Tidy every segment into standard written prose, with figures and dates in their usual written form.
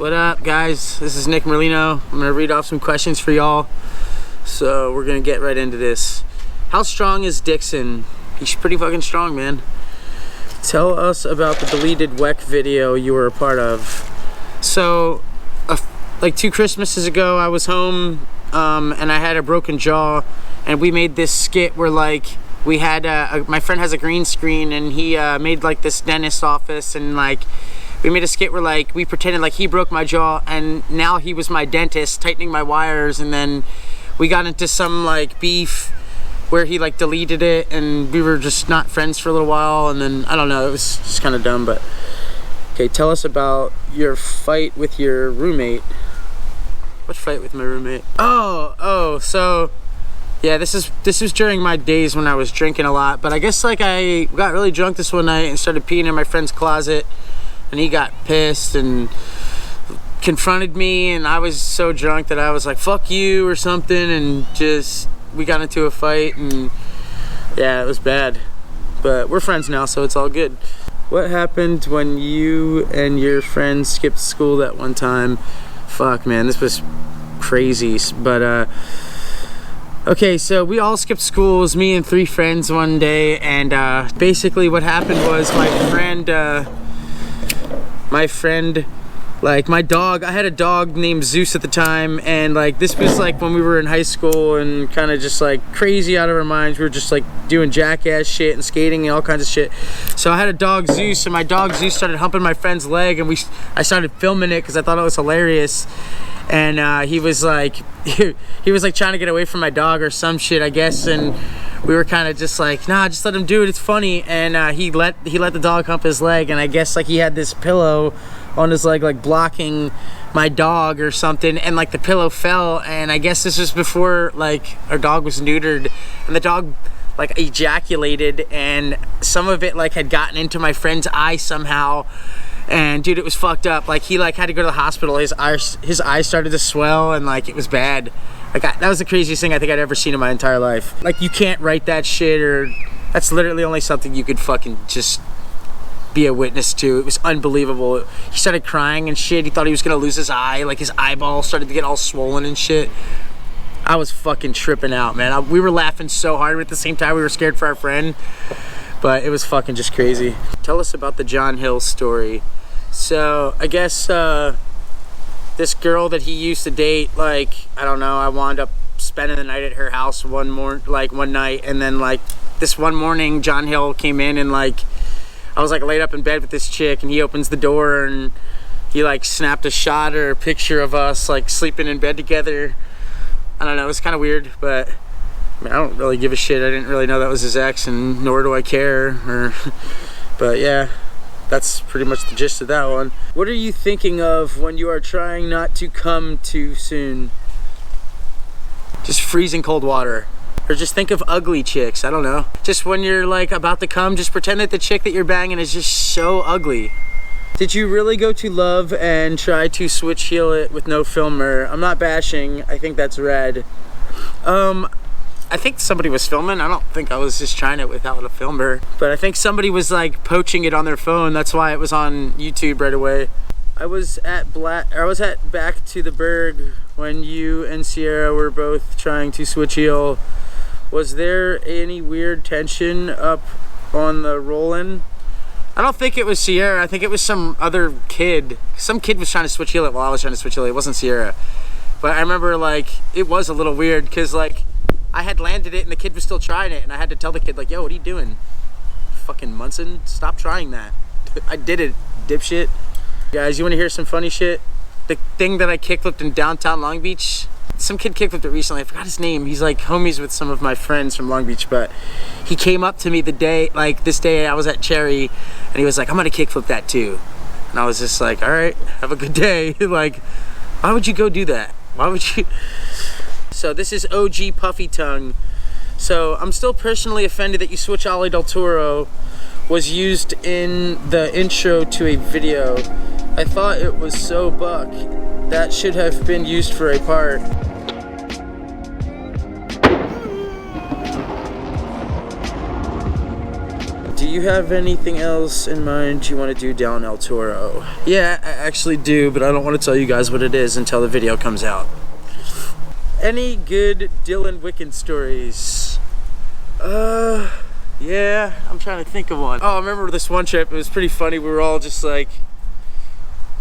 What up, guys? This is Nick Merlino. I'm gonna read off some questions for y'all. So we're gonna get right into this. How strong is Dixon? He's pretty fucking strong, man. Tell us about the deleted WEC video you were a part of. So, like 2 Christmases ago, I was home and I had a broken jaw, and we made this skit where like we had my friend has a green screen, and he made like this dentist office, and like we made a skit where like we pretended like he broke my jaw and now he was my dentist tightening my wires, and then we got into some like beef where he like deleted it and we were just not friends for a little while, and then I don't know, it was just kind of dumb. But okay, tell us about your fight with your roommate. What fight with my roommate? So yeah, this is during my days when I was drinking a lot, but I guess like I got really drunk this one night and started peeing in my friend's closet, and he got pissed and confronted me, and I was so drunk that I was like, fuck you or something, and just we got into a fight, and yeah, it was bad. But we're friends now, so it's all good. What happened when you and your friends skipped school that one time? Fuck, man, this was crazy. But okay, so we all skipped school. It was me and 3 friends one day, and basically what happened was like my dog, I had a dog named Zeus at the time, and like this was like when we were in high school and kind of just like crazy out of our minds. We were just like doing jackass shit and skating and all kinds of shit. So I had a dog Zeus, and my dog Zeus started humping my friend's leg, and I started filming it because I thought it was hilarious. And he was like he was like trying to get away from my dog or some shit, I guess, and we were kind of just like, nah, just let him do it, it's funny. And he let the dog hump his leg, and I guess like he had this pillow on his leg like blocking my dog or something, and like the pillow fell, and I guess this was before like our dog was neutered, and the dog like ejaculated, and some of it like had gotten into my friend's eye somehow. And dude, it was fucked up. Like he like had to go to the hospital. His eyes started to swell, and like it was bad. Like that was the craziest thing I think I'd ever seen in my entire life. Like you can't write that shit, or that's literally only something you could fucking just be a witness to. It was unbelievable. He started crying and shit. He thought he was gonna lose his eye. Like his eyeball started to get all swollen and shit. I was fucking tripping out, man. We were laughing so hard, but at the same time we were scared for our friend. But it was fucking just crazy. Tell us about the John Hill story. So I guess this girl that he used to date, like, I don't know, I wound up spending the night at her house one night, and then like this one morning John Hill came in, and like I was like laid up in bed with this chick, and he opens the door and he like snapped a shot or a picture of us like sleeping in bed together. I don't know, it was kind of weird, but I mean, I don't really give a shit. I didn't really know that was his ex, and nor do I care. But yeah, that's pretty much the gist of that one. What are you thinking of when you are trying not to come too soon? Just freezing cold water. Or just think of ugly chicks, I don't know. Just when you're like about to come, just pretend that the chick that you're banging is just so ugly. Did you really go to Love and try to switch heel it with no filmer? I'm not bashing, I think that's rad. I think somebody was filming. I don't think I was just trying it without a filmer, but I think somebody was like poaching it on their phone. That's why it was on YouTube right away. I was at Back to the Berg when you and Sierra were both trying to switch heel. Was there any weird tension up on the roll-in? I don't think it was Sierra. I think it was some other kid. Some kid was trying to switch heel it while I was trying to switch heel it. It wasn't Sierra. But I remember like it was a little weird because like I had landed it and the kid was still trying it, and I had to tell the kid like, yo, what are you doing? Fucking Munson, stop trying that. I did it, dipshit. Guys, you wanna hear some funny shit? The thing that I kickflipped in downtown Long Beach, some kid kickflipped it recently, I forgot his name. He's like homies with some of my friends from Long Beach, but he came up to me this day I was at Cherry, and he was like, I'm gonna kickflip that too. And I was just like, all right, have a good day. Like, why would you go do that? Why would you? So this is OG Puffy Tongue. So I'm still personally offended that you switch Ollie Del Toro was used in the intro to a video. I thought it was so buck. That should have been used for a part. Do you have anything else in mind you want to do down El Toro? Yeah, I actually do, but I don't want to tell you guys what it is until the video comes out. Any good Dylan Wicken stories? Yeah, I'm trying to think of one. Oh, I remember this one trip. It was pretty funny. We were all just like,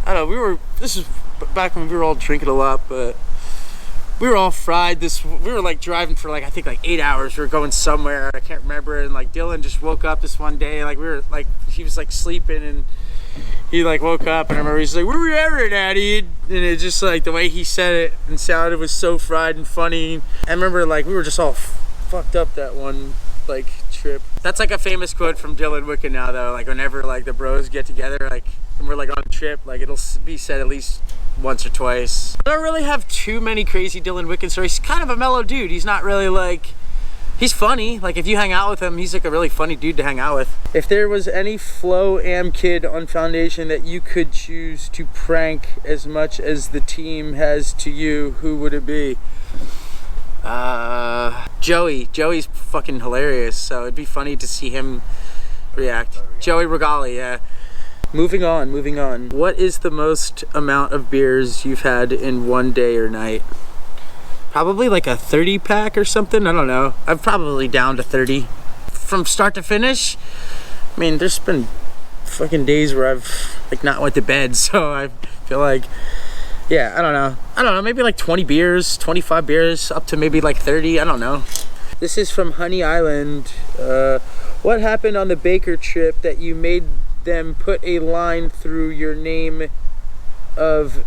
I don't know, this was back when we were all drinking a lot, but we were all fried. We were like driving for like, I think like 8 hours. We were going somewhere, I can't remember. And like Dylan just woke up this one day, like he was like sleeping, and he like woke up, and I remember he's like, "Where were you ever, Daddy?" And it just like the way he said it and sounded was so fried and funny. I remember like we were just all fucked up that one like trip. That's like a famous quote from Dylan Wicken now though. Like whenever like the bros get together, like and we're like on a trip, like it'll be said at least once or twice. I don't really have too many crazy Dylan Wicken stories. He's kind of a mellow dude. He's not really like, he's funny. Like if you hang out with him, he's like a really funny dude to hang out with. If there was any Flow Am kid on Foundation that you could choose to prank as much as the team has to you, who would it be? Joey. Joey's fucking hilarious, so it'd be funny to see him react. Joey Regali, yeah. Moving on. What is the most amount of beers you've had in one day or night? Probably like a 30 pack or something, I don't know. I'm probably down to 30. From start to finish, I mean, there's been fucking days where I've like not went to bed, so I feel like, yeah, I don't know, maybe like 20 beers, 25 beers, up to maybe like 30, I don't know. This is from Honey Island. What happened on the Baker trip that you made them put a line through your name of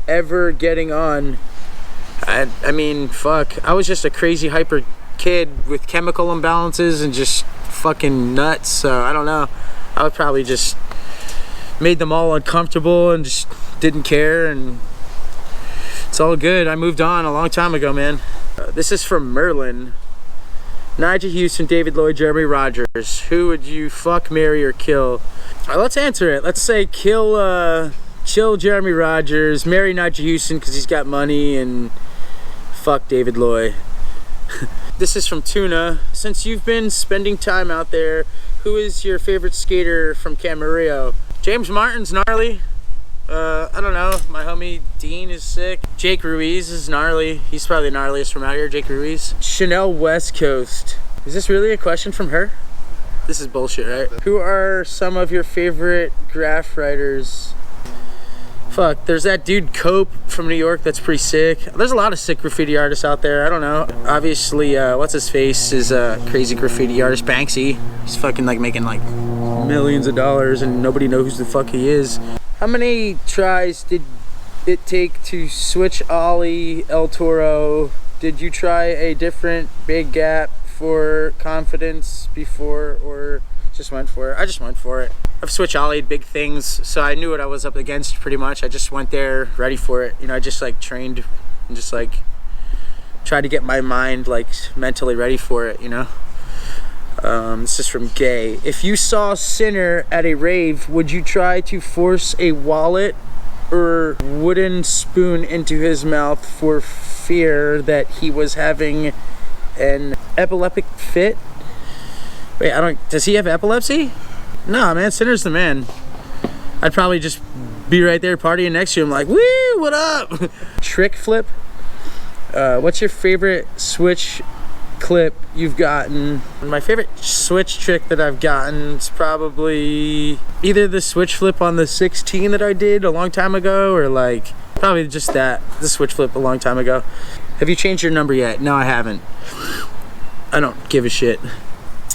ever getting on? I mean, fuck, I was just a crazy hyper kid with chemical imbalances and just fucking nuts, so I don't know. I would probably just made them all uncomfortable and just didn't care, and it's all good. I moved on a long time ago, man. This is from Merlin. Nigel Houston, David Lloyd, Jeremy Rogers. Who would you fuck, marry, or kill? Let's answer it. Let's say kill Jeremy Rogers, marry Nigel Houston because he's got money, and fuck David Lloyd. This is from Tuna. Since you've been spending time out there, who is your favorite skater from Camarillo? James Martin's gnarly. I don't know, my homie Dean is sick. Jake Ruiz is gnarly. He's probably the gnarliest from out here, Jake Ruiz. Chanel West Coast. Is this really a question from her? This is bullshit, right? Who are some of your favorite graph writers? Fuck, there's that dude Cope from New York that's pretty sick. There's a lot of sick graffiti artists out there, I don't know. Obviously, what's his face is a crazy graffiti artist, Banksy. He's fucking like making like millions of dollars and nobody knows who the fuck he is. How many tries did it take to switch ollie El Toro? Did you try a different big gap for confidence before, or just went for it? I just went for it. I've switched ollied big things, so I knew what I was up against pretty much. I just went there ready for it. You know, I just like trained and just like tried to get my mind like mentally ready for it, you know? This is from Gay. If you saw Sinner at a rave, would you try to force a wallet or wooden spoon into his mouth for fear that he was having an epileptic fit? Wait, does he have epilepsy? Nah, man, Sinner's the man. I'd probably just be right there partying next to him like, woo, what up? Trick flip. What's your favorite switch clip you've gotten? My favorite switch trick that I've gotten is probably either the switch flip on the 16 that I did a long time ago, or like probably just the switch flip a long time ago. Have you changed your number yet? No, I haven't. I don't give a shit.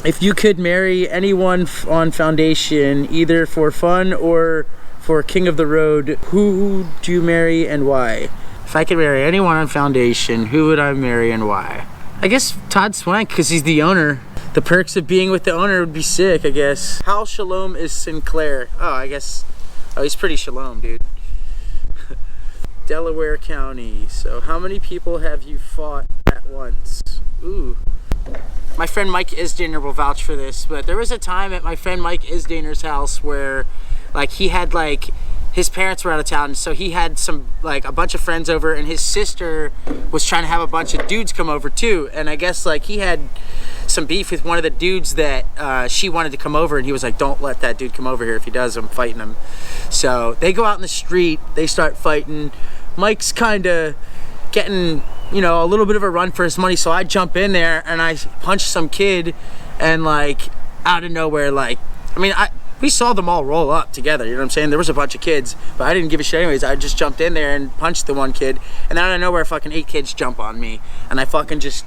If you could marry anyone on Foundation, either for fun or for King of the Road, who would you marry and why? If I could marry anyone on Foundation, who would I marry and why? I guess Todd Swank, because he's the owner. The perks of being with the owner would be sick, I guess. How shalom is Sinclair? Oh, he's pretty shalom, dude. Delaware County. So how many people have you fought at once? Ooh. My friend Mike Isdaner will vouch for this, but there was a time at my friend Mike Isdaner's house where like he had like his parents were out of town, so he had a bunch of friends over, and his sister was trying to have a bunch of dudes come over too. And I guess like he had some beef with one of the dudes that she wanted to come over, and he was like, don't let that dude come over here. If he does, I'm fighting him. So they go out in the street, they start fighting. Mike's kind of getting, you know, a little bit of a run for his money, so I jump in there and I punch some kid, and like out of nowhere, like, I mean, we saw them all roll up together, you know what I'm saying? There was a bunch of kids, but I didn't give a shit anyways. I just jumped in there and punched the one kid, and then out of nowhere, fucking 8 kids jump on me, and I fucking just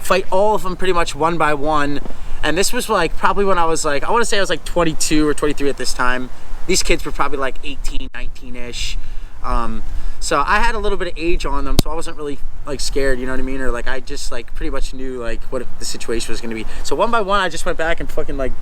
fight all of them pretty much one by one. And this was like probably when I was like, I want to say I was like 22 or 23 at this time. These kids were probably like 18, 19-ish. So I had a little bit of age on them, so I wasn't really like scared, you know what I mean? Or like I just like pretty much knew like what the situation was gonna be. So one by one, I just went back and fucking like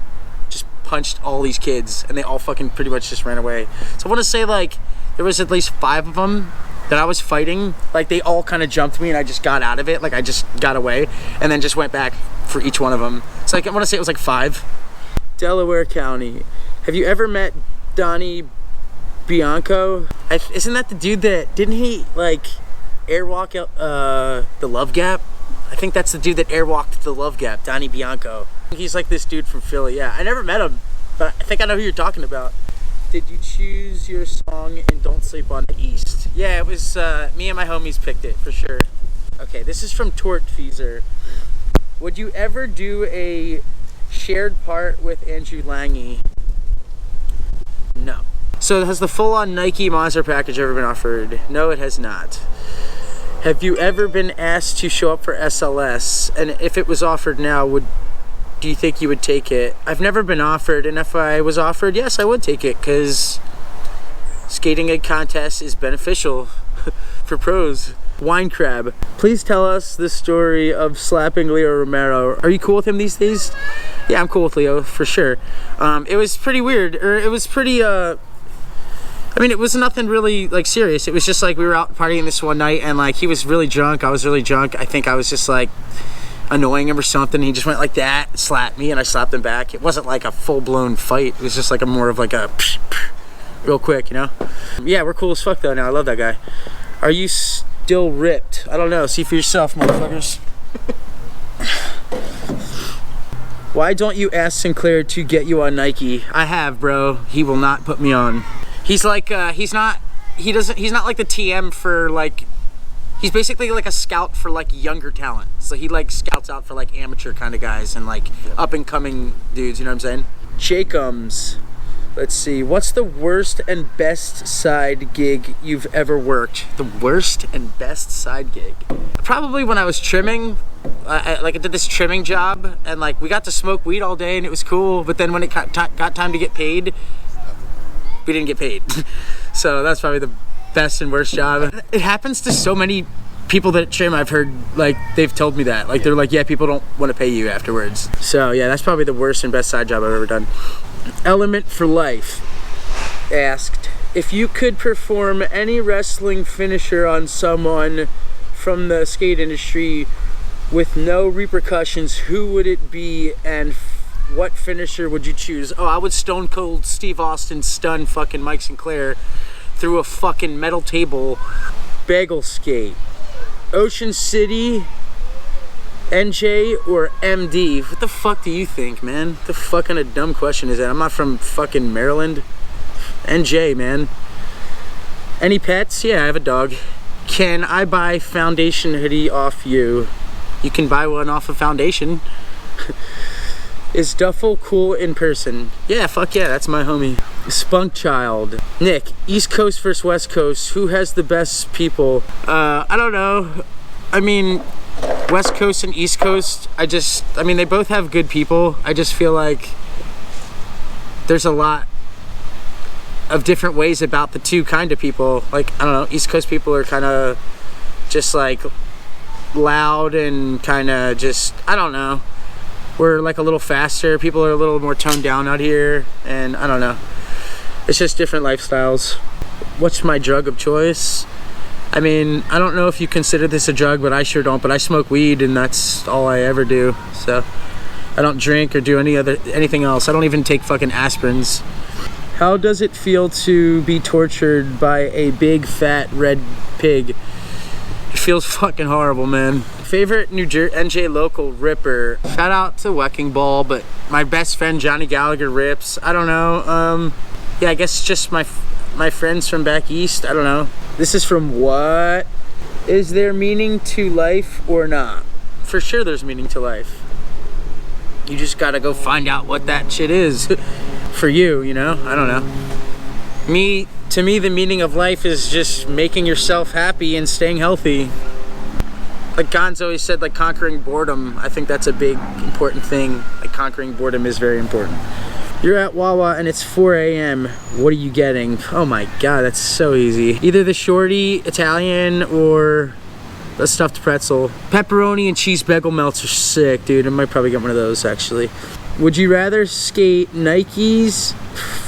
just punched all these kids, and they all fucking pretty much just ran away. So I want to say like there was at least 5 of them that I was fighting. Like they all kind of jumped me, and I just got out of it. Like I just got away, and then just went back for each one of them. So like I want to say it was like 5. Delaware County. Have you ever met Donnie Bianco? Isn't that the dude that, didn't he like airwalk out the Love Gap? I think that's the dude that airwalked the Love Gap, Donnie Bianco. He's like this dude from Philly. Yeah, I never met him, but I think I know who you're talking about. Did you choose your song in Don't Sleep on the East? Yeah, it was me and my homies picked it for sure. Okay, this is from Tortfeasor. Would you ever do a shared part with Andrew Lange? No. So has the full-on Nike Monster package ever been offered? No, it has not. Have you ever been asked to show up for SLS? And if it was offered now, do you think you would take it? I've never been offered, and if I was offered, yes, I would take it, because skating a contest is beneficial for pros. Wine Crab, please tell us the story of slapping Leo Romero. Are you cool with him these days? Yeah, I'm cool with Leo, for sure. It was pretty weird, or it was pretty, I mean, it was nothing really like serious. It was just like we were out partying this one night, and like he was really drunk, I was really drunk. I think I was just like annoying him or something. He just went like that, slapped me, and I slapped him back. It wasn't like a full-blown fight. It was just like more of like a real quick, you know? Yeah, we're cool as fuck though now. I love that guy. Are you still ripped? I don't know. See for yourself, motherfuckers. Why don't you ask Sinclair to get you on Nike? I have, bro. He will not put me on. He's like, he's not like the TM for like, he's basically like a scout for like younger talent. So he like scouts out for like amateur kind of guys and like up and coming dudes, you know what I'm saying? Jacobs, let's see, what's the worst and best side gig you've ever worked? The worst and best side gig? Probably when I was trimming. I did this trimming job, and like we got to smoke weed all day and it was cool, but then when it got time to get paid, we didn't get paid. So that's probably the best and worst job. It happens to so many people that trim. I've heard, like, they've told me that. Like, they're like, yeah, people don't want to pay you afterwards. So yeah, that's probably the worst and best side job I've ever done. Element for Life asked, if you could perform any wrestling finisher on someone from the skate industry with no repercussions, who would it be, and what finisher would you choose? Oh, I would Stone Cold Steve Austin stun fucking Mike Sinclair through a fucking metal table. Bagel skate. Ocean City, NJ, or MD? What the fuck do you think, man? What the fucking a dumb question is that? I'm not from fucking Maryland. NJ, man. Any pets? Yeah, I have a dog. Can I buy Foundation hoodie off you? You can buy one off of Foundation. Is Duffel cool in person? Yeah, fuck yeah, that's my homie. Spunk Child. Nick, East Coast versus West Coast, who has the best people? I don't know. I mean, West Coast and East Coast, I mean, they both have good people. I just feel like there's a lot of different ways about the two kind of people. Like, I don't know, East Coast people are kind of just like loud and kind of just, I don't know. We're like a little faster. People are a little more toned down out here, and I don't know. It's just different lifestyles. What's my drug of choice? I mean, I don't know if you consider this a drug, but I sure don't. But I smoke weed, and that's all I ever do. So I don't drink or do anything else. I don't even take fucking aspirins. How does it feel to be tortured by a big fat red pig? It feels fucking horrible, man. Favorite New Jersey NJ local ripper. Shout out to Wrecking Ball, but my best friend Johnny Gallagher rips. I don't know. Yeah, I guess just my friends from back east. I don't know. This is from what? Is there meaning to life or not? For sure there's meaning to life. You just gotta go find out what that shit is for you, you know? I don't know. To me, the meaning of life is just making yourself happy and staying healthy. Like Gonz always said, like conquering boredom. I think that's a big, important thing. Like conquering boredom is very important. You're at Wawa and it's 4 a.m. What are you getting? Oh my God, that's so easy. Either the shorty Italian or the stuffed pretzel. Pepperoni and cheese bagel melts are sick, dude. I might probably get one of those actually. Would you rather skate Nikes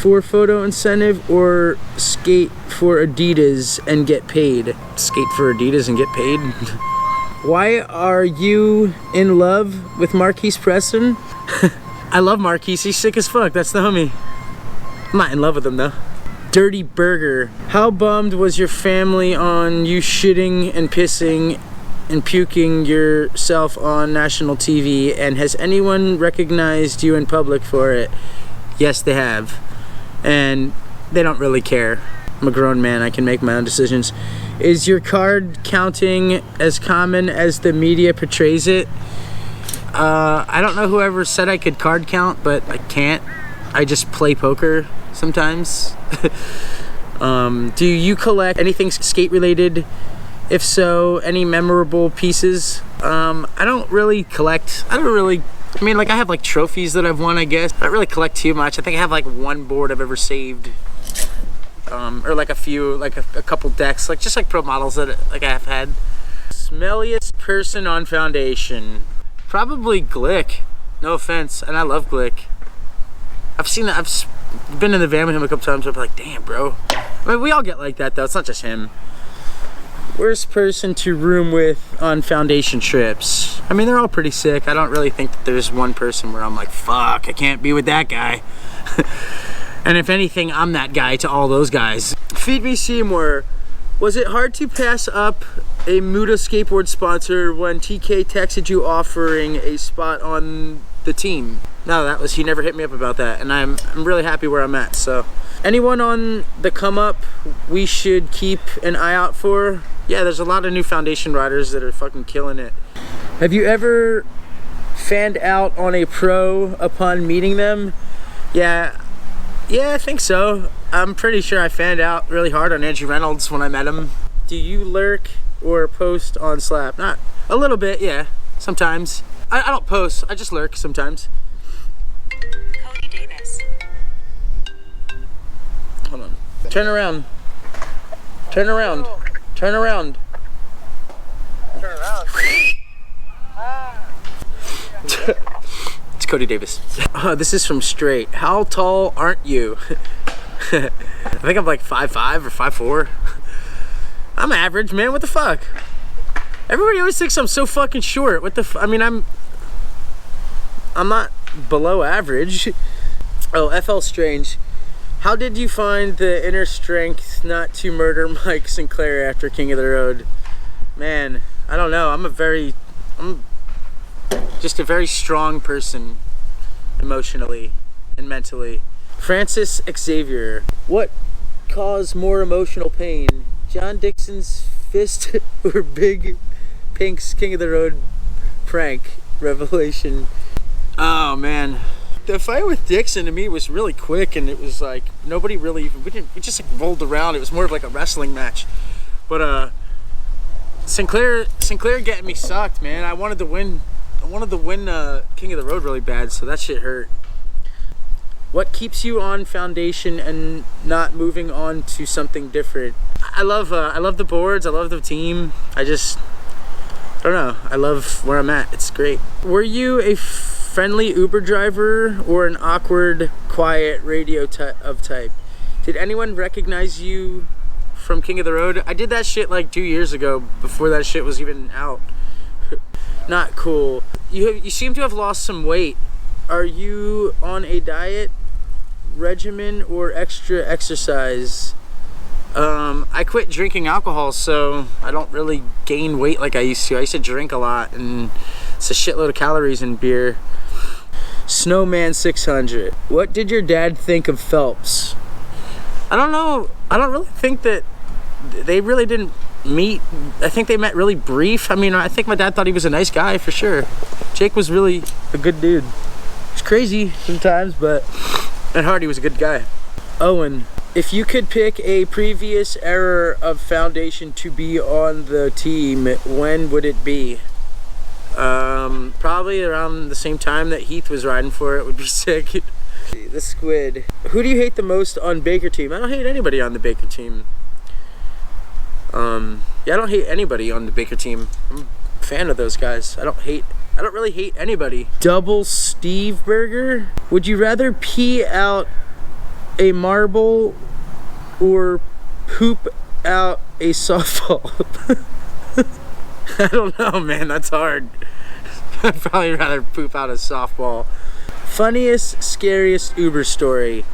for photo incentive or skate for Adidas and get paid? Skate for Adidas and get paid? Why are you in love with Marquise Preston? I love Marquise, he's sick as fuck, that's the homie. I'm not in love with him though. Dirty Burger. How bummed was your family on you shitting and pissing and puking yourself on national TV, and has anyone recognized you in public for it? Yes, they have. And they don't really care. I'm a grown man, I can make my own decisions. Is your card counting as common as the media portrays it? I don't know whoever said I could card count, but I can't. I just play poker sometimes. Do you collect anything skate related? If so, any memorable pieces? I don't really collect. I mean, like I have like trophies that I've won, I guess. I don't really collect too much. I think I have like one board I've ever saved. Or like a few, like a couple decks, like just like pro models that like I have had. Smelliest person on foundation. Probably Glick. No offense, and I love Glick. I've been in the van with him a couple times. I'm like, damn, bro. I mean, we all get like that though. It's not just him. Worst person to room with on foundation trips. I mean, they're all pretty sick. I don't really think that there's one person where I'm like, fuck, I can't be with that guy. And if anything, I'm that guy to all those guys. Feed Me Seymour. Was it hard to pass up a Muda skateboard sponsor when TK texted you offering a spot on the team? No, he never hit me up about that, and I'm really happy where I'm at. So, anyone on the come up we should keep an eye out for? Yeah, there's a lot of new foundation riders that are fucking killing it. Have you ever fanned out on a pro upon meeting them? Yeah, I think so. I'm pretty sure I fanned out really hard on Andrew Reynolds when I met him. Do you lurk or post on Slap? Not a little bit, yeah. Sometimes. I don't post, I just lurk sometimes. Cody Davis. Hold on. Turn around. Turn around. Turn around. Turn around. It's Cody Davis. This is from Straight. How tall aren't you? I think I'm like 5'5" or 5'4". I'm average, man. What the fuck? Everybody always thinks I'm so fucking short. What the I mean, I'm not below average. Oh, FL Strange. How did you find the inner strength not to murder Mike Sinclair after King of the Road? Man, I don't know. I'm just a very strong person emotionally and mentally. Francis Xavier. What caused more emotional pain? John Dixon's fist or Big Pink's King of the Road prank revelation? Oh man. The fight with Dixon to me was really quick, and it was like nobody really even, we just like rolled around. It was more of like a wrestling match. But Sinclair getting me sucked, man. I wanted to win King of the Road really bad, so that shit hurt. What keeps you on foundation and not moving on to something different? I love the boards. I love the team. I don't know. I love where I'm at. It's great. Were you a friendly Uber driver or an awkward, quiet radio type? Did anyone recognize you from King of the Road? I did that shit like 2 years ago, before that shit was even out. Not cool. You seem to have lost some weight. Are you on a diet? regimen or extra exercise? I quit drinking alcohol, so I don't really gain weight like I used to. I used to drink a lot, and it's a shitload of calories in beer. Snowman 600. What did your dad think of Phelps? I don't know. I don't really think that they really didn't meet. I think they met really brief. I mean, I think my dad thought he was a nice guy for sure. Jake was really a good dude. He's crazy sometimes, but at heart he was a good guy. Owen, if you could pick a previous era of Foundation to be on the team, when would it be? Probably around the same time that Heath was riding for it would be sick. The Squid. Who do you hate the most on Baker team? I don't hate anybody on the Baker team. Yeah, I don't hate anybody on the Baker team. I'm a fan of those guys. I don't really hate anybody. Double Steve Burger. Would you rather pee out a marble or poop out a softball? I don't know, man. That's hard. I'd probably rather poop out a softball. Funniest, scariest Uber story.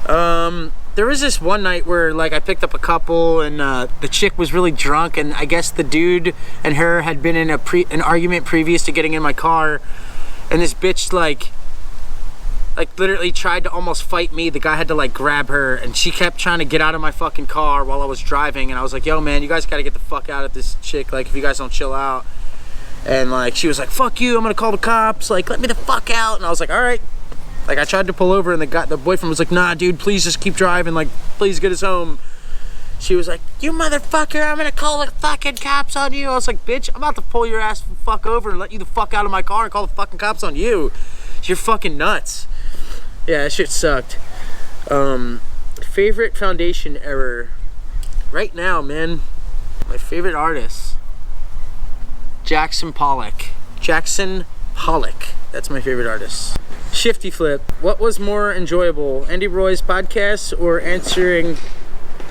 There was this one night where like I picked up a couple and the chick was really drunk, and I guess the dude and her had been in an argument previous to getting in my car, and this bitch like literally tried to almost fight me. The guy had to like grab her, and she kept trying to get out of my fucking car while I was driving, and I was like, yo man, you guys gotta get the fuck out of this chick, like if you guys don't chill out. And like she was like, fuck you, I'm gonna call the cops, like let me the fuck out. And I was like, all right. Like I tried to pull over, and the boyfriend was like, nah dude, please just keep driving, like please get us home. She was like, you motherfucker, I'm gonna call the fucking cops on you. I was like, bitch, I'm about to pull your ass the fuck over and let you the fuck out of my car and call the fucking cops on you. You're fucking nuts. Yeah, that shit sucked. Favorite Foundation error right now, man. My favorite artist, Jackson Pollock. That's my favorite artist. Shifty Flip. What was more enjoyable, Andy Roy's podcast or answering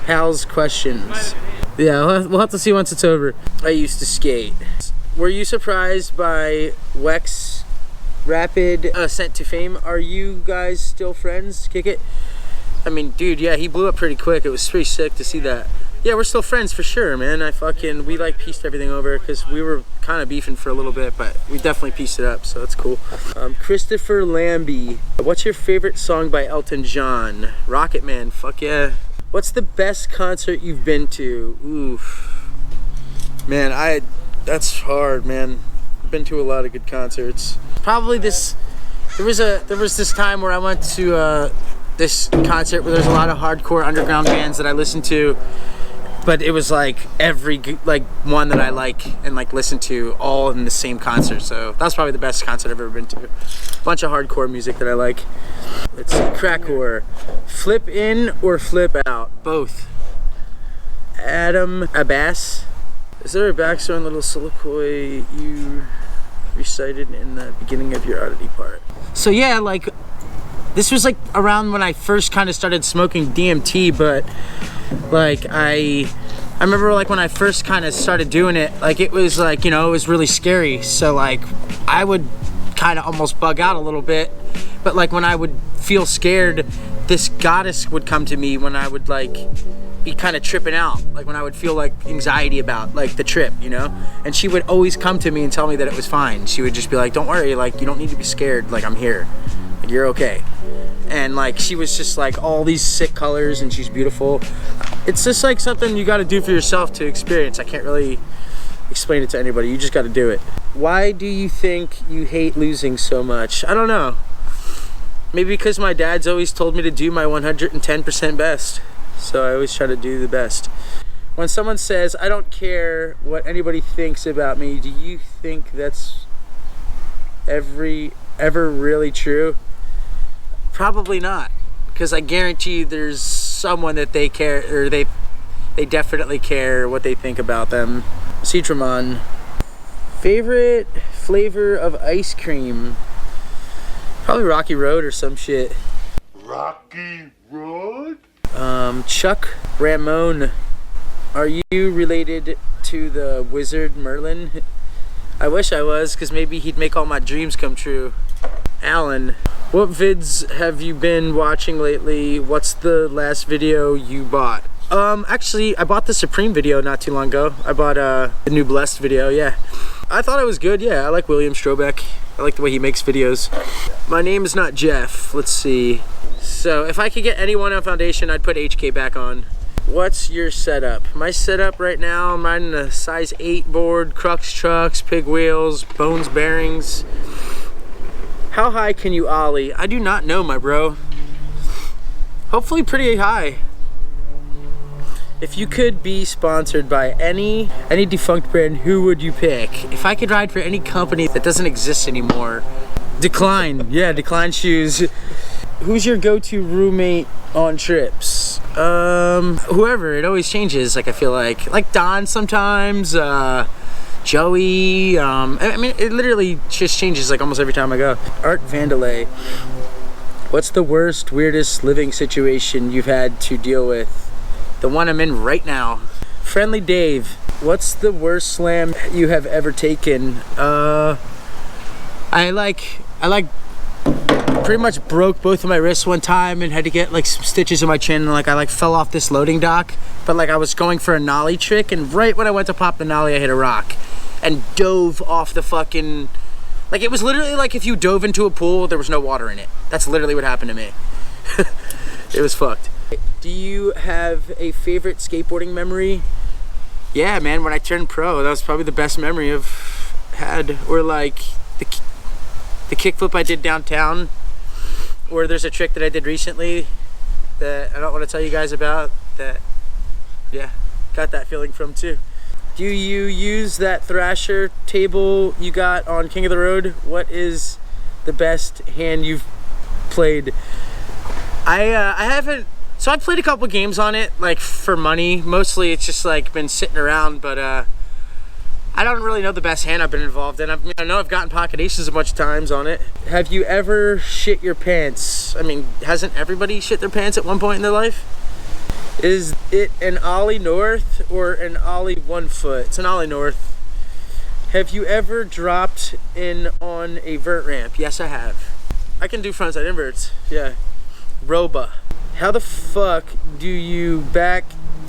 Hal's questions? Yeah, we'll have to see once it's over. I used to skate. Were you surprised by Wex Rapid ascent to fame? Are you guys still friends? Kick it. I mean, dude, yeah, he blew up pretty quick. It was pretty sick to see that. Yeah, we're still friends for sure, man. We like pieced everything over because we were kind of beefing for a little bit, but we definitely pieced it up, so that's cool. Christopher Lambie. What's your favorite song by Elton John? Rocket Man, fuck yeah. What's the best concert you've been to? Oof. Man, that's hard, man. I've been to a lot of good concerts. Probably there was this time where I went to this concert where there's a lot of hardcore underground bands that I listened to, but it was like every one that I like and like listen to all in the same concert. So that's probably the best concert I've ever been to. Bunch of hardcore music that I like. Let's see, crackcore. Flip in or flip out? Both. Adam Abbas. Is there a backstory on Little Soliloquy you recited in the beginning of your oddity part? So yeah, like this was like around when I first kind of started smoking DMT, but like I remember like when I first kind of started doing it, like it was like, you know, it was really scary. So like I would kind of almost bug out a little bit, but like when I would feel scared, this goddess would come to me when I would like be kind of tripping out, like when I would feel like anxiety about like the trip, you know, and she would always come to me and tell me that it was fine. She would just be like, don't worry, like you don't need to be scared, like I'm here, like you're okay. And like she was just like all these sick colors, and she's beautiful. It's just like something you got to do for yourself to experience. I can't really explain it to anybody. You just got to do it. Why do you think you hate losing so much? I don't know. Maybe because my dad's always told me to do my 110% best. So I always try to do the best. When someone says, I don't care what anybody thinks about me, do you think that's ever really true? Probably not, because I guarantee you there's someone that they care, or they definitely care what they think about them. Citramon. Favorite flavor of ice cream? Probably Rocky Road or some shit. Rocky Road? Chuck Ramon. Are you related to the wizard Merlin? I wish I was, because maybe he'd make all my dreams come true. Alan. What vids have you been watching lately? What's the last video you bought? Actually, I bought the Supreme video not too long ago. I bought the new Blessed video, yeah. I thought it was good, yeah. I like William Strobeck. I like the way he makes videos. My name is not Jeff. Let's see. So if I could get anyone on foundation, I'd put HK back on. What's your setup? My setup right now, I'm riding a size 8 board, Crux trucks, pig wheels, bones bearings. How high can you ollie? I do not know, my bro. Hopefully pretty high. If you could be sponsored by any defunct brand, who would you pick? If I could ride for any company that doesn't exist anymore. Decline, yeah, Decline shoes. Who's your go-to roommate on trips? Whoever, it always changes, like I feel like Don sometimes, Joey, I mean, it literally just changes like almost every time I go. Art Vandelay. What's the worst, weirdest living situation you've had to deal with? The one I'm in right now. Friendly Dave, what's the worst slam you have ever taken? I pretty much broke both of my wrists one time and had to get like some stitches in my chin, and like I like fell off this loading dock, but like I was going for a nollie trick, and right when I went to pop the nollie I hit a rock and dove off the fucking, like it was literally like if you dove into a pool, there was no water in it. That's literally what happened to me. It was fucked. Do you have a favorite skateboarding memory? Yeah, man, when I turned pro, that was probably the best memory I've had. Or like the kickflip I did downtown, or there's a trick that I did recently that I don't want to tell you guys about that, yeah, got that feeling from too. Do you use that Thrasher table you got on King of the Road? What is the best hand you've played? I haven't, so I played a couple games on it, like for money. Mostly it's just like been sitting around, but I don't really know the best hand I've been involved in. I know I've gotten pocket aces a bunch of times on it. Have you ever shit your pants? I mean, hasn't everybody shit their pants at one point in their life? Is it an ollie north or an ollie 1 foot? It's an ollie north. Have you ever dropped in on a vert ramp? Yes, I have. I can do frontside inverts, yeah. Roba. How the fuck do you back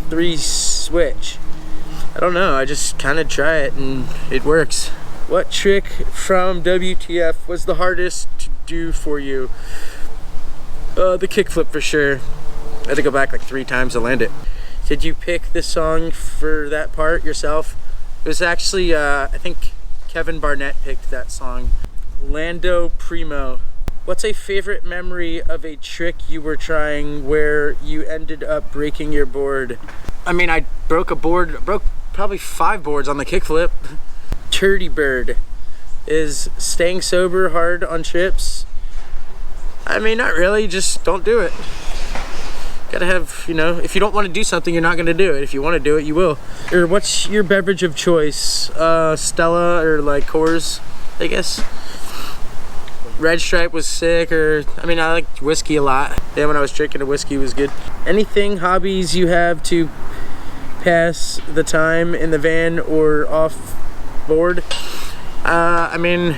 3 switch? I don't know, I just kind of try it and it works. What trick from WTF was the hardest to do for you? The kickflip for sure. I had to go back like 3 times to land it. Did you pick the song for that part yourself? It was actually, I think Kevin Barnett picked that song. Lando Primo. What's a favorite memory of a trick you were trying where you ended up breaking your board? I mean, I broke a board, broke probably 5 boards on the kickflip. Turdy Bird. Is staying sober hard on trips? I mean, not really, just don't do it. Gotta have, you know, if you don't want to do something, you're not gonna do it. If you want to do it, you will. Or what's your beverage of choice? Stella or like Coors, I guess. Red Stripe was sick, or I mean, I liked whiskey a lot. Yeah, when I was drinking, the whiskey was good. Anything, hobbies you have to pass the time in the van or off board? I mean,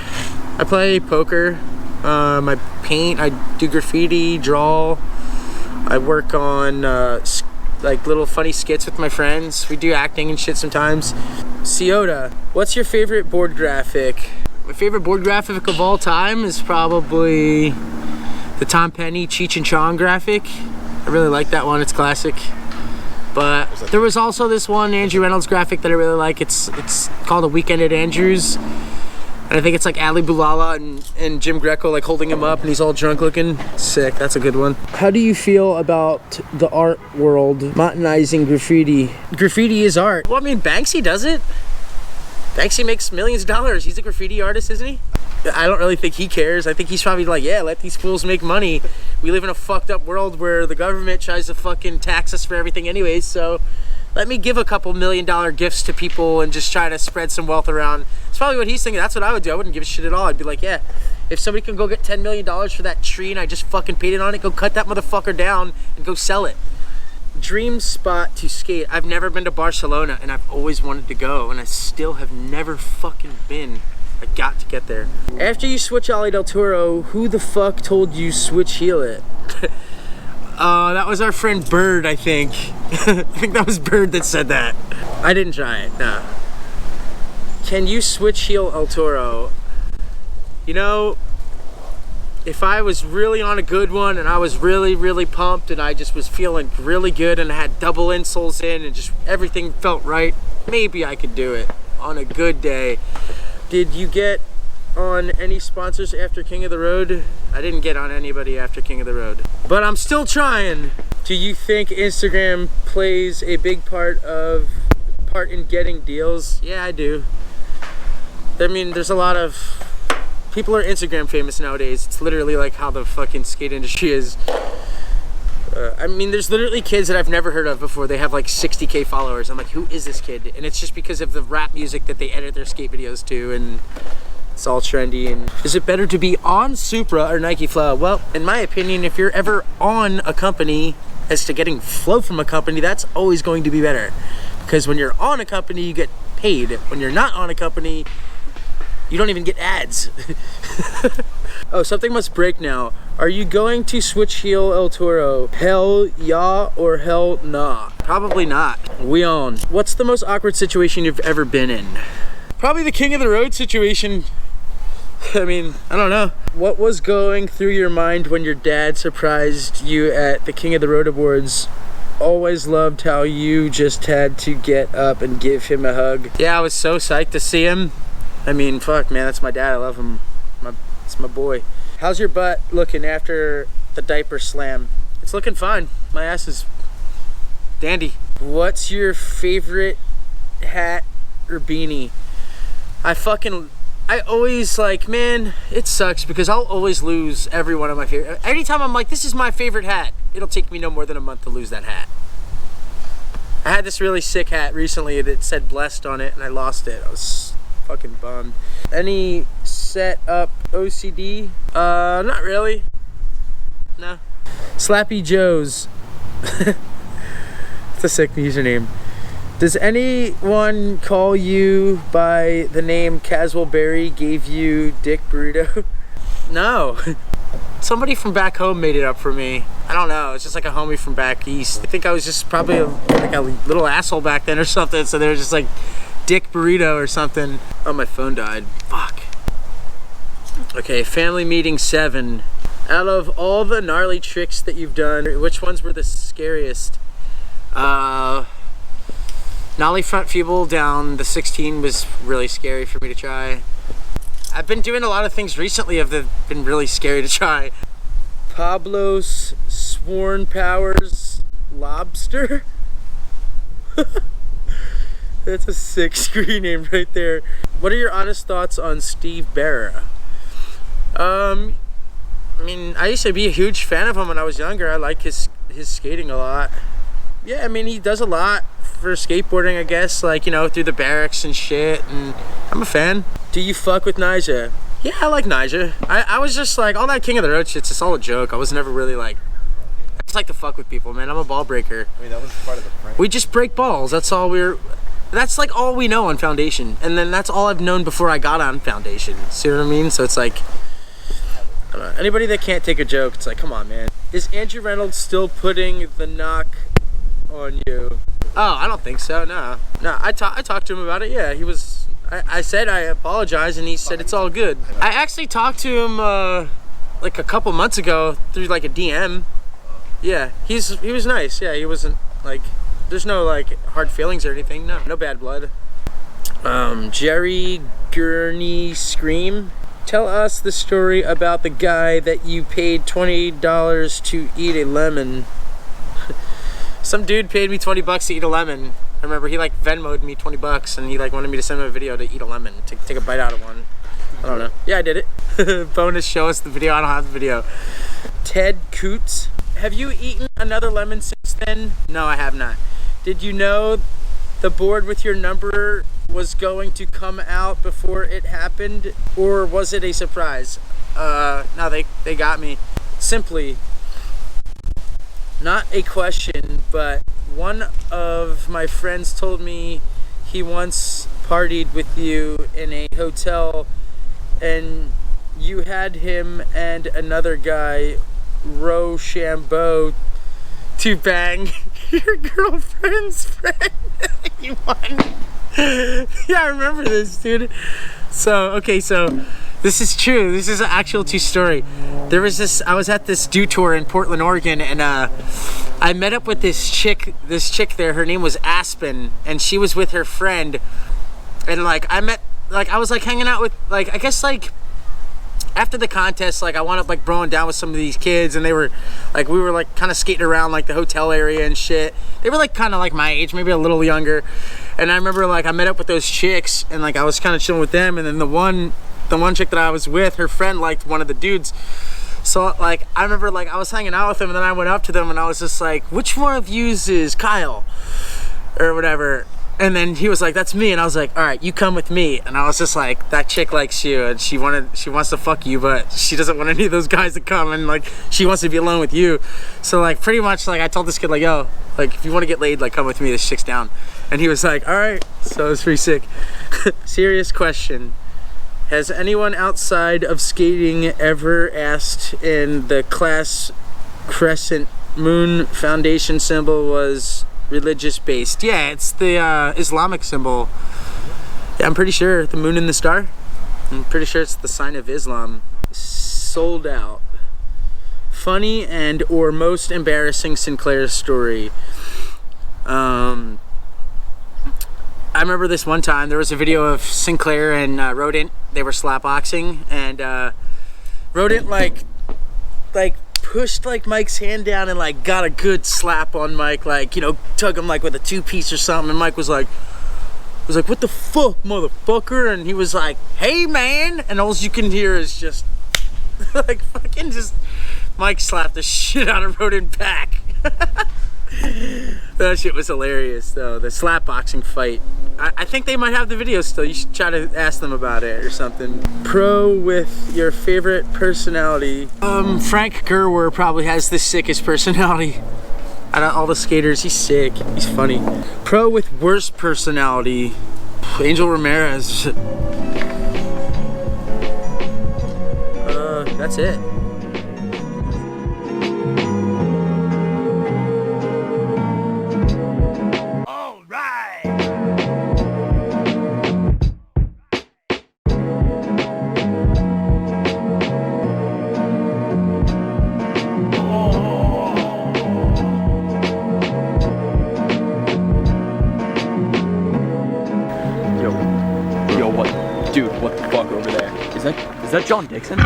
I play poker, I paint, I do graffiti, draw. I work on like little funny skits with my friends. We do acting and shit sometimes. Ciota, what's your favorite board graphic? My favorite board graphic of all time is probably the Tom Penny Cheech and Chong graphic. I really like that one, it's classic. But there was also this one Andrew Reynolds graphic that I really like. It's called A Weekend at Andrews. And I think it's like Ali Boulala and Jim Greco like holding him up and he's all drunk looking. Sick, that's a good one. How do you feel about the art world modernizing graffiti? Graffiti is art. Well, I mean, Banksy does it. Banksy makes millions of dollars. He's a graffiti artist, isn't he? I don't really think he cares. I think he's probably like, yeah, let these fools make money. We live in a fucked up world where the government tries to fucking tax us for everything anyways, so let me give a couple $1 million gifts to people and just try to spread some wealth around. It's probably what he's thinking. That's what I would do. I wouldn't give a shit at all. I'd be like, yeah, if somebody can go get $10 million for that tree and I just fucking painted on it, go cut that motherfucker down and go sell it. Dream spot to skate. I've never been to Barcelona and I've always wanted to go and I still have never fucking been. I got to get there. After you switch Ollie Del Toro, who the fuck told you switch heel it? That was our friend Bird, I think. I think that was Bird that said that. I didn't try it, no. Can you switch heel El Toro? You know, if I was really on a good one and I was really, really pumped and I just was feeling really good and I had double insoles in and just everything felt right, maybe I could do it on a good day. Did you get on any sponsors after King of the Road? I didn't get on anybody after King of the Road, but I'm still trying. Do you think Instagram plays a big part in getting deals? Yeah, I do. I mean, there's a lot of people are Instagram famous nowadays. It's literally like how the fucking skate industry is. I mean, there's literally kids that I've never heard of before. They have like 60K followers. I'm like, who is this kid? And it's just because of the rap music that they edit their skate videos to, and it's all trendy. And is it better to be on Supra or Nike Flow? Well, in my opinion, if you're ever on a company as to getting flow from a company, that's always going to be better. Because when you're on a company, you get paid. When you're not on a company, you don't even get ads. Oh, something must break now. Are you going to switch heel El Toro? Hell yeah or hell nah? Probably not. We on. What's the most awkward situation you've ever been in? Probably the King of the Road situation. I mean, I don't know. What was going through your mind when your dad surprised you at the King of the Road Awards? Always loved how you just had to get up and give him a hug. Yeah, I was so psyched to see him. I mean, fuck, man, that's my dad. I love him. It's my boy. How's your butt looking after the diaper slam? It's looking fine. My ass is dandy. What's your favorite hat or beanie? I always like, man, it sucks because I'll always lose every one of my favorite. Anytime I'm like, this is my favorite hat, it'll take me no more than a month to lose that hat. I had this really sick hat recently that said blessed on it and I lost it. I was fucking bummed. Any set up OCD? Not really. No. Slappy Joe's. It's a sick username. Does anyone call you by the name Caswell Berry gave you Dick Burrito? No. Somebody from back home made it up for me. I don't know. It's just like a homie from back east. I think I was just probably like a little asshole back then or something. So they were just like Dick Burrito or something. Oh, my phone died. Fuck. Okay, family meeting 7. Out of all the gnarly tricks that you've done, which ones were the scariest? Nollie front fuble down the 16 was really scary for me to try. I've been doing a lot of things recently that have been really scary to try. Pablo's Sworn Powers Lobster? That's a sick screen name right there. What are your honest thoughts on Steve Barra? I mean, I used to be a huge fan of him when I was younger. I like his skating a lot. Yeah, I mean, he does a lot for skateboarding, I guess, like, you know, through the barracks and shit, and I'm a fan. Do you fuck with Nyjah? Yeah, I like Nyjah. I was just like, all that King of the Road shit's just all a joke. I was never really like, I just like to fuck with people, man. I'm a ball breaker. I mean, that was part of the prank. We just break balls. That's like all we know on Foundation. And then that's all I've known before I got on Foundation. See what I mean? So it's like, I don't know. Anybody that can't take a joke, it's like, come on, man. Is Andrew Reynolds still putting the knock on you? Oh, I don't think so. No, I talked to him about it. Yeah, he was. I said I apologize, and he said it's all good. I actually talked to him like a couple months ago through like a DM. Yeah, he was nice. Yeah, he wasn't like. There's no like hard feelings or anything. No bad blood. Jerry Gurney Scream. Tell us the story about the guy that you paid $20 to eat a lemon. Some dude paid me $20 to eat a lemon. I remember he like Venmo'd me $20 and he like wanted me to send him a video to eat a lemon, to take a bite out of one. I don't know. Yeah, I did it. Bonus, show us the video. I don't have the video. Ted Coots. Have you eaten another lemon since then? No, I have not. Did you know the board with your number was going to come out before it happened, or was it a surprise? No, they got me. Simply, not a question, but one of my friends told me he once partied with you in a hotel and you had him and another guy Rochambeau to bang your girlfriend's friend. You won. Yeah, I remember this, dude. So, okay, so this is true. This is an actual true story. There was this, I was at this do tour in Portland, Oregon, and I met up with this chick there. Her name was Aspen, and she was with her friend. And like, I was like hanging out with, like, I guess like, after the contest, like I wound up like broing down with some of these kids, and they were like, we were like kind of skating around like the hotel area and shit. They were like kind of like my age, maybe a little younger. And I remember like I met up with those chicks, and like I was kind of chilling with them. And then the one chick that I was with, her friend liked one of the dudes. So like I remember like I was hanging out with them, and then I went up to them and I was just like, which one of yous is Kyle or whatever? And then he was like, that's me. And I was like, all right, you come with me. And I was just like, that chick likes you, and she wants to fuck you, but she doesn't want any of those guys to come, and like she wants to be alone with you. So like pretty much like I told this kid like, yo, like if you want to get laid, like come with me, this chick's down. And he was like, all right. So it was pretty sick. Serious question. Has anyone outside of skating ever asked in the class crescent moon foundation symbol was religious based? Yeah, it's the Islamic symbol. Yeah, I'm pretty sure the moon and the star. I'm pretty sure it's the sign of Islam. Sold out. Funny and or most embarrassing Sinclair story. I remember this one time there was a video of Sinclair and Rodent. They were slapboxing, and Rodent like pushed like Mike's hand down and like got a good slap on Mike, like, you know, tug him like with a 2-piece or something, and Mike was like what the fuck, motherfucker? And he was like, hey man, and all you can hear is just like fucking just Mike slapped the shit out of Rodent back. That shit was hilarious though, the slap boxing fight. I think they might have the video still. You should try to ask them about it or something. Pro with your favorite personality. Frank Gerwer probably has the sickest personality out of all the skaters. He's sick, he's funny. Pro with worst personality. Angel Ramirez. That's it. Dude, what the fuck over there? Is that John Dixon?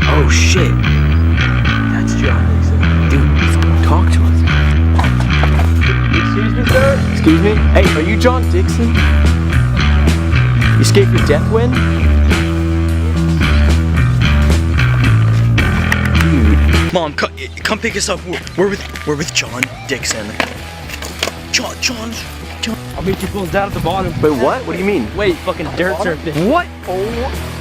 Oh shit. That's John Dixon. Dude, talk to us. Excuse me, sir? Excuse me? Hey, are you John Dixon? You skate for Deathwind? Dude. Mom, come pick us up. We're with John Dixon. John. I'll meet you fools down at the bottom. Wait, what? What do you mean? Wait, fucking dirt surfing. What? Oh.